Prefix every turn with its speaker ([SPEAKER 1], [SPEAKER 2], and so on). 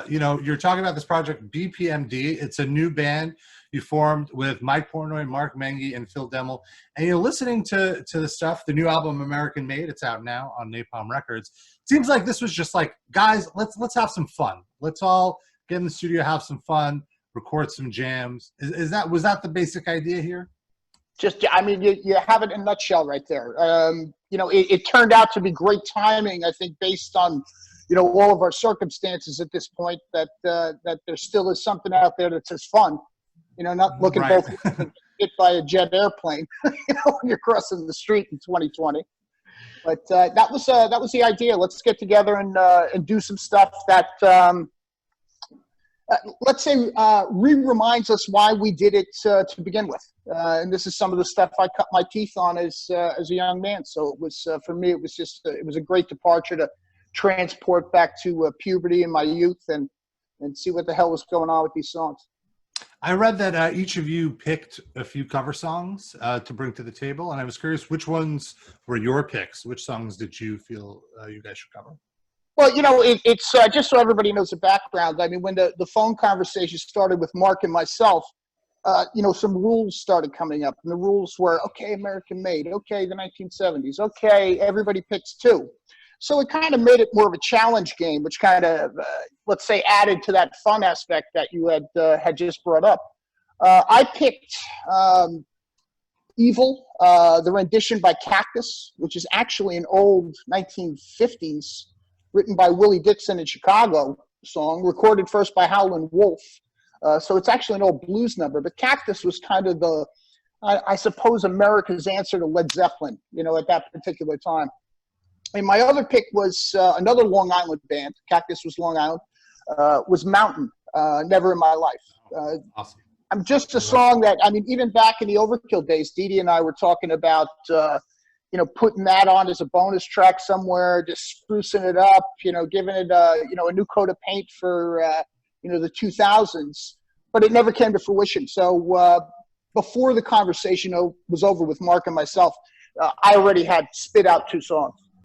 [SPEAKER 1] You're talking about this project, BPMD. It's a new band you formed with Mike Portnoy, Mark Mengy, and Phil Demmel. And you're listening to the stuff, the new album, American Made. It's out now on Napalm Records. Seems like this was just like, guys, let's have some fun. Let's all get in the studio, have some fun, record some jams. Was that the basic idea here?
[SPEAKER 2] You have it in a nutshell right there. It turned out to be great timing, I think, based on, all of our circumstances at this point, that there still is something out there that says fun, not looking
[SPEAKER 1] right.
[SPEAKER 2] both hit by a jet airplane, when you're crossing the street in 2020. But that was the idea. Let's get together and do some stuff that, let's say, reminds us why we did it to begin with. And this is some of the stuff I cut my teeth on as a young man. So it was, for me, it was a great departure to transport back to puberty and my youth and see what the hell was going on with these songs.
[SPEAKER 1] I read that each of you picked a few cover songs to bring to the table, and I was curious, which ones were your picks? Which songs did you feel you guys should cover?
[SPEAKER 2] Well, it's just so everybody knows the background. I mean, when the phone conversation started with Mark and myself, some rules started coming up. And the rules were, okay, American Made, okay, the 1970s, okay, everybody picks two. So it kind of made it more of a challenge game, which kind of, let's say, added to that fun aspect that you had just brought up. I picked Evil, the rendition by Cactus, which is actually an old 1950s written by Willie Dixon in Chicago song, recorded first by Howlin' Wolf. So it's actually an old blues number. But Cactus was kind of I suppose, America's answer to Led Zeppelin, at that particular time. And my other pick was another Long Island band. Cactus was Long Island. Was Mountain, Never in My Life.
[SPEAKER 1] Awesome.
[SPEAKER 2] I'm just a song that, even back in the Overkill days, Dee Dee and I were talking about, putting that on as a bonus track somewhere, just sprucing it up, giving it, a new coat of paint for, the 2000s. But it never came to fruition. So before the conversation was over with Mark and myself, I already had spit out two songs.